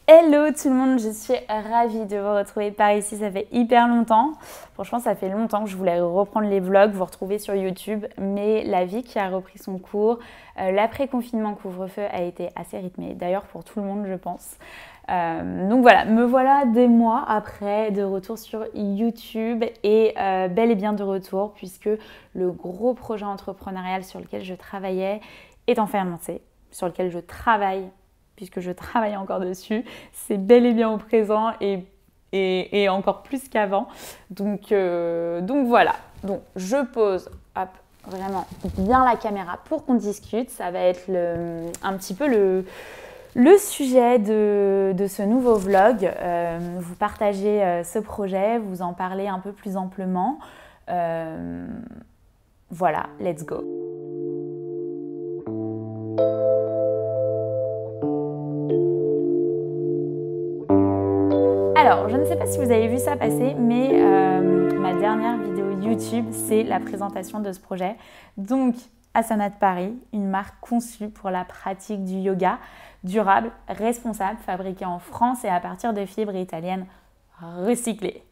Hello tout le monde, je suis ravie de vous retrouver par ici, ça fait hyper longtemps. Franchement, ça fait longtemps que je voulais reprendre les vlogs, vous retrouver sur YouTube, mais la vie qui a repris son cours, l'après-confinement couvre-feu a été assez rythmé, d'ailleurs pour tout le monde je pense. Donc voilà, me voilà des mois après de retour sur YouTube et bel et bien de retour puisque le gros projet entrepreneurial sur lequel je travaillais est enfin lancé, sur lequel je travaille puisque je travaille encore dessus, c'est bel et bien au présent et encore plus qu'avant. Donc voilà, donc je pose hop, vraiment bien la caméra pour qu'on discute. Ça va être un petit peu le sujet de ce nouveau vlog. Vous partagez ce projet, vous en parlez un peu plus amplement. Voilà, let's go. Alors, je ne sais pas si vous avez vu ça passer, mais ma dernière vidéo YouTube, c'est la présentation de ce projet. Donc, Asana de Paris, une marque conçue pour la pratique du yoga durable, responsable, fabriquée en France et à partir de fibres italiennes recyclées.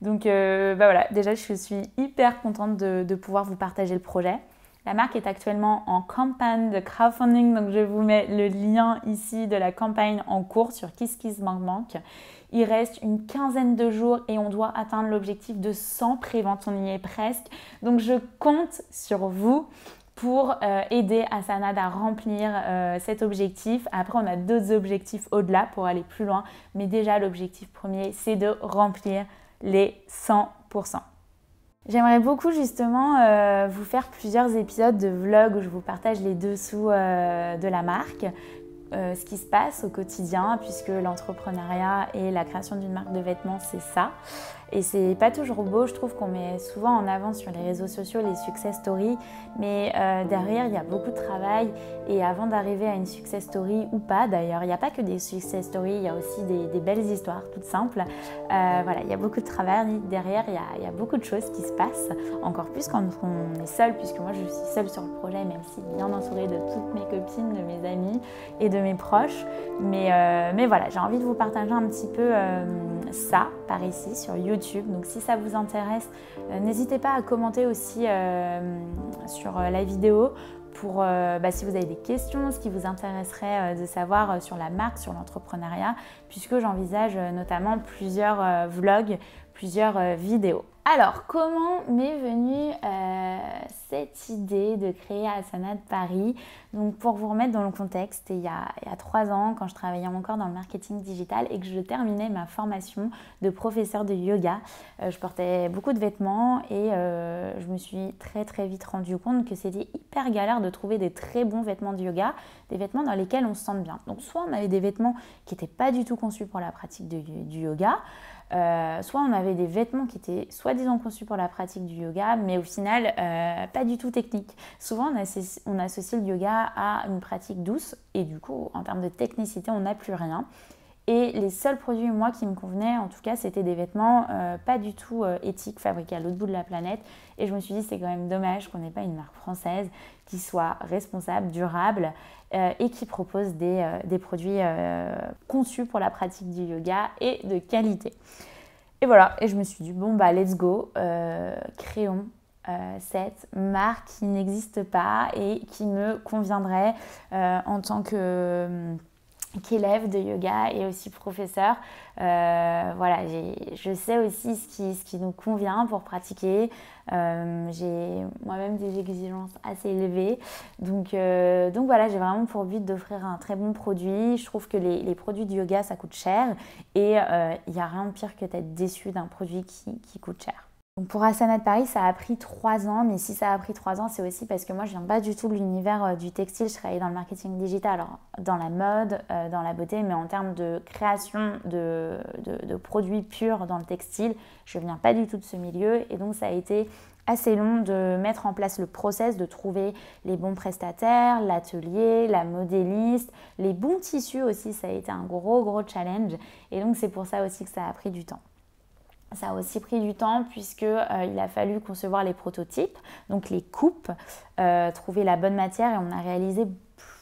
Donc, voilà, déjà, je suis hyper contente de pouvoir vous partager le projet. La marque est actuellement en campagne de crowdfunding, donc je vous mets le lien ici de la campagne en cours sur KissKissBankBank. Il reste une quinzaine de jours et on doit atteindre l'objectif de 100 préventes, on y est presque. Donc je compte sur vous pour aider Asana à remplir cet objectif. Après, on a d'autres objectifs au-delà pour aller plus loin, mais déjà l'objectif premier, c'est de remplir les 100%. J'aimerais beaucoup justement vous faire plusieurs épisodes de vlog où je vous partage les dessous de la marque, ce qui se passe au quotidien puisque l'entrepreneuriat et la création d'une marque de vêtements c'est ça. Et c'est pas toujours beau, je trouve qu'on met souvent en avant sur les réseaux sociaux les success stories, mais derrière il y a beaucoup de travail et avant d'arriver à une success story ou pas d'ailleurs, il n'y a pas que des success stories, il y a aussi des belles histoires toutes simples. Voilà, il y a beaucoup de travail derrière, il y a beaucoup de choses qui se passent, encore plus quand on est seul, puisque moi je suis seule sur le projet, même si bien entourée de toutes mes copines, de mes amis et de mes proches. Mais voilà, j'ai envie de vous partager un petit peu ça par ici sur YouTube. Donc si ça vous intéresse, n'hésitez pas à commenter aussi sur la vidéo pour si vous avez des questions, ce qui vous intéresserait de savoir sur la marque, sur l'entrepreneuriat, puisque j'envisage notamment plusieurs vlogs, plusieurs vidéos. Alors, comment m'est venue cette idée de créer Asana de Paris? Donc, pour vous remettre dans le contexte, il y a 3 ans, quand je travaillais encore dans le marketing digital et que je terminais ma formation de professeur de yoga, je portais beaucoup de vêtements et je me suis très vite rendu compte que c'était hyper galère de trouver des très bons vêtements de yoga, des vêtements dans lesquels on se sente bien. Donc, soit on avait des vêtements qui n'étaient pas du tout conçus pour la pratique du yoga, soit on avait des vêtements qui étaient soi-disant conçus pour la pratique du yoga, mais au final, pas du tout techniques. Souvent, on associe le yoga à une pratique douce et du coup, en termes de technicité, on n'a plus rien. Et les seuls produits, moi, qui me convenaient, en tout cas, c'était des vêtements pas du tout éthiques, fabriqués à l'autre bout de la planète. Et je me suis dit, c'est quand même dommage qu'on n'ait pas une marque française qui soit responsable, durable et qui propose des produits conçus pour la pratique du yoga et de qualité. Et voilà, et je me suis dit, bon, bah, let's go, créons cette marque qui n'existe pas et qui me conviendrait en tant qu'élève de yoga et aussi professeur. Voilà, je sais aussi ce qui nous convient pour pratiquer. J'ai moi-même des exigences assez élevées. Donc voilà, j'ai vraiment pour but d'offrir un très bon produit. Je trouve que les produits de yoga, ça coûte cher. Et il n'y a rien de pire que d'être déçu d'un produit qui coûte cher. Donc pour Asana de Paris, ça a pris 3 ans, mais si ça a pris 3 ans, c'est aussi parce que moi, je viens pas du tout de l'univers du textile. Je travaillais dans le marketing digital, alors dans la mode, dans la beauté, mais en termes de création de produits purs dans le textile, je viens pas du tout de ce milieu. Et donc, ça a été assez long de mettre en place le process, de trouver les bons prestataires, l'atelier, la modéliste, les bons tissus aussi. Ça a été un gros challenge. Et donc, c'est pour ça aussi que ça a pris du temps. Ça a aussi pris du temps puisqu'il a fallu concevoir les prototypes, donc les coupes, trouver la bonne matière et on a réalisé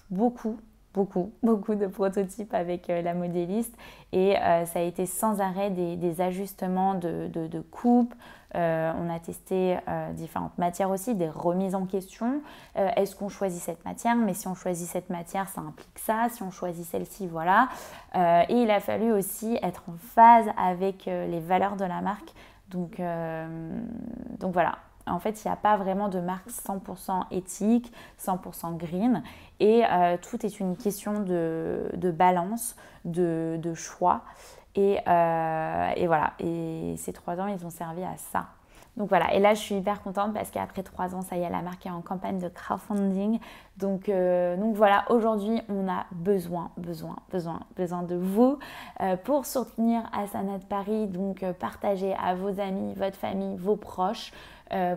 beaucoup beaucoup de prototypes avec la modéliste et ça a été sans arrêt des ajustements de coupe. On a testé différentes matières aussi, des remises en question. Est-ce qu'on choisit cette matière? Mais si on choisit cette matière, ça implique ça. Si on choisit celle-ci, voilà. Et il a fallu aussi être en phase avec les valeurs de la marque. Donc voilà. En fait, il n'y a pas vraiment de marque 100% éthique, 100% green. Et tout est une question de balance, de choix. Et voilà. Et ces 3 ans, ils ont servi à ça. Donc voilà, et là je suis hyper contente parce qu'après 3 ans, ça y est, la marque est en campagne de crowdfunding. Donc voilà, aujourd'hui on a besoin de vous pour soutenir Asana de Paris. Donc partagez à vos amis, votre famille, vos proches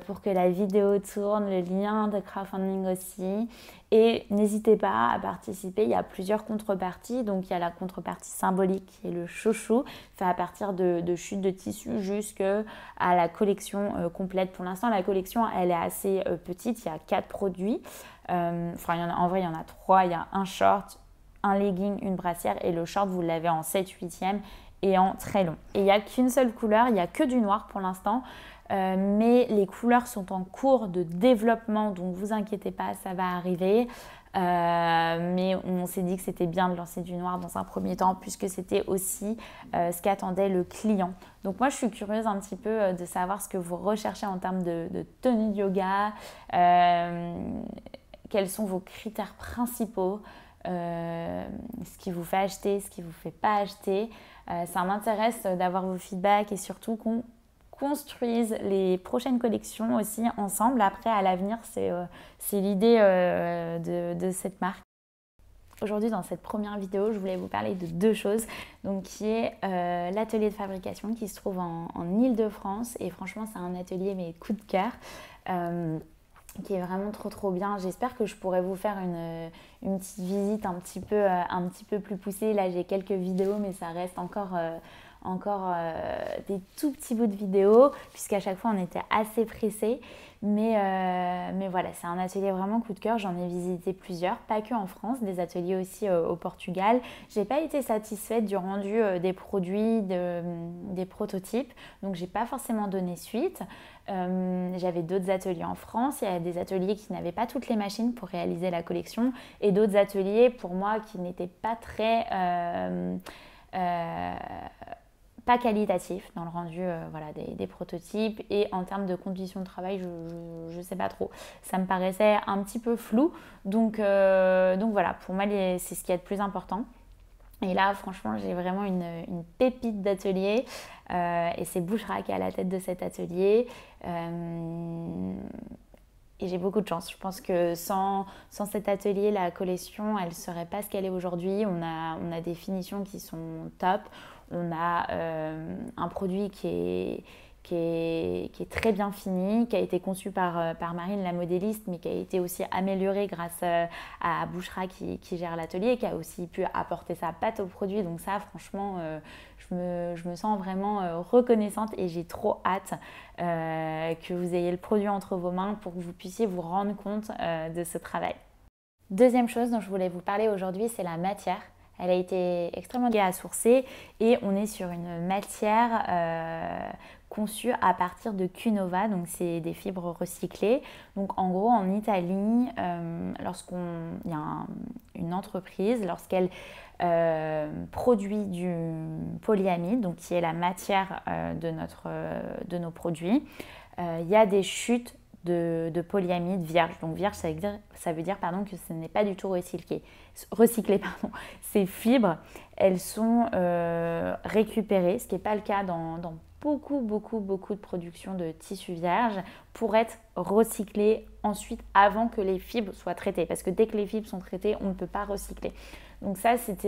pour que la vidéo tourne, le lien de crowdfunding aussi. Et n'hésitez pas à participer, il y a plusieurs contreparties. Donc il y a la contrepartie symbolique qui est le chouchou, fait à partir de chutes de tissu jusqu'à la collection complète. Pour l'instant, la collection, elle est assez petite, il y a 4 produits. En vrai, il y en a 3, il y a un short, un legging, une brassière et le short, vous l'avez en 7/8e et en très long. Et il n'y a qu'une seule couleur, il n'y a que du noir pour l'instant. Mais les couleurs sont en cours de développement, donc vous inquiétez pas, ça va arriver. Mais on s'est dit que c'était bien de lancer du noir dans un premier temps puisque c'était aussi ce qu'attendait le client. Donc moi je suis curieuse un petit peu de savoir ce que vous recherchez en termes de tenue de yoga, quels sont vos critères principaux, ce qui vous fait acheter, ce qui vous fait pas acheter. Ça m'intéresse d'avoir vos feedbacks et surtout qu'on construise les prochaines collections aussi ensemble. Après, à l'avenir, c'est l'idée de cette marque. Aujourd'hui, dans cette première vidéo, je voulais vous parler de 2 choses. Donc, qui est l'atelier de fabrication qui se trouve en Île-de-France. Et franchement, c'est un atelier, mais coup de cœur. Qui est vraiment trop bien. J'espère que je pourrai vous faire une petite visite un petit peu plus poussée. Là, j'ai quelques vidéos, mais ça reste encore des tout petits bouts de vidéos, puisqu'à chaque fois, on était assez pressés. Mais voilà, c'est un atelier vraiment coup de cœur. J'en ai visité plusieurs, pas que en France, des ateliers aussi au Portugal. J'ai pas été satisfaite du rendu des produits, des prototypes, donc j'ai pas forcément donné suite. J'avais d'autres ateliers en France. Il y a des ateliers qui n'avaient pas toutes les machines pour réaliser la collection et d'autres ateliers pour moi qui n'étaient pas très pas qualitatif dans le rendu des prototypes, et en termes de conditions de travail je sais pas trop, ça me paraissait un petit peu flou, donc voilà, pour moi c'est ce qui est le plus important. Et là franchement j'ai vraiment une pépite d'atelier et c'est Bouchra qui est à la tête de cet atelier. Et j'ai beaucoup de chance. Je pense que sans cet atelier, la collection, elle ne serait pas ce qu'elle est aujourd'hui. On a des finitions qui sont top. On a un produit qui est très bien fini, qui a été conçu par Marine, la modéliste, mais qui a été aussi amélioré grâce à Bouchra qui gère l'atelier, qui a aussi pu apporter sa patte au produit. Donc ça, franchement, je me sens vraiment reconnaissante et j'ai trop hâte que vous ayez le produit entre vos mains pour que vous puissiez vous rendre compte de ce travail. Deuxième chose dont je voulais vous parler aujourd'hui, c'est la matière. Elle a été extrêmement bien à sourcer et on est sur une matière conçue à partir de Cunova, donc c'est des fibres recyclées. Donc en gros en Italie, il y a une entreprise, lorsqu'elle produit du polyamide, donc qui est la matière de nos produits, il y a des chutes de polyamide vierge. Donc vierge, ça veut dire que ce n'est pas du tout recyclé. Ces fibres, elles sont récupérées, ce qui n'est pas le cas dans beaucoup de productions de tissus vierges, pour être recyclées ensuite avant que les fibres soient traitées. Parce que dès que les fibres sont traitées, on ne peut pas recycler. Donc c'est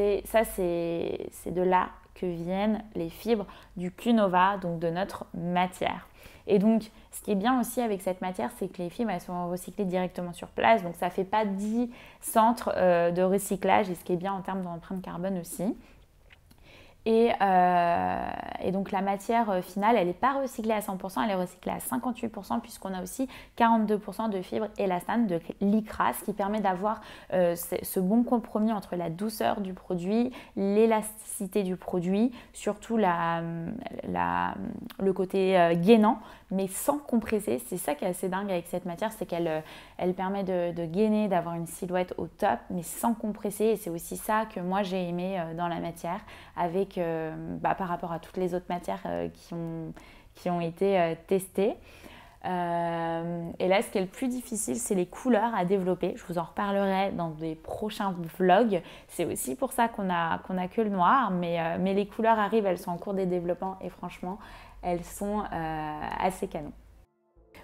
de là que viennent les fibres du Cunova, donc de notre matière. Et donc, ce qui est bien aussi avec cette matière, c'est que les fibres, elles sont recyclées directement sur place. Donc, ça ne fait pas 10 centres de recyclage, et ce qui est bien en termes d'empreinte carbone aussi. Et donc la matière finale, elle n'est pas recyclée à 100%, elle est recyclée à 58% puisqu'on a aussi 42% de fibres élastane, de lycra, ce qui permet d'avoir ce bon compromis entre la douceur du produit, l'élasticité du produit, surtout le côté gainant, mais sans compresser. C'est ça qui est assez dingue avec cette matière, c'est qu'elle permet de gainer, d'avoir une silhouette au top, mais sans compresser. Et c'est aussi ça que moi j'ai aimé dans la matière, avec par rapport à toutes les autres matières qui ont été testées. Et là, ce qui est le plus difficile, c'est les couleurs à développer. Je vous en reparlerai dans des prochains vlogs. C'est aussi pour ça qu'on a que le noir, mais les couleurs arrivent, elles sont en cours de développement et franchement, elles sont assez canon.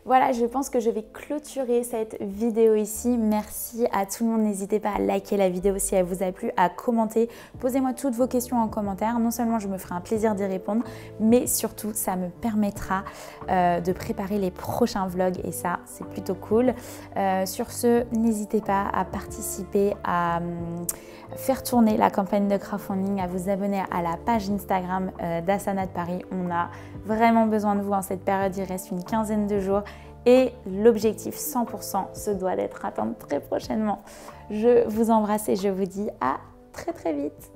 Voilà, je pense que je vais clôturer cette vidéo ici. Merci à tout le monde. N'hésitez pas à liker la vidéo si elle vous a plu, à commenter. Posez-moi toutes vos questions en commentaire. Non seulement je me ferai un plaisir d'y répondre, mais surtout ça me permettra de préparer les prochains vlogs et ça, c'est plutôt cool. Sur ce, n'hésitez pas à participer à faire tourner la campagne de crowdfunding, à vous abonner à la page Instagram d'Asana de Paris. On a vraiment besoin de vous en cette période. Il reste une quinzaine de jours. Et l'objectif 100% se doit d'être atteint très prochainement. Je vous embrasse et je vous dis à très vite.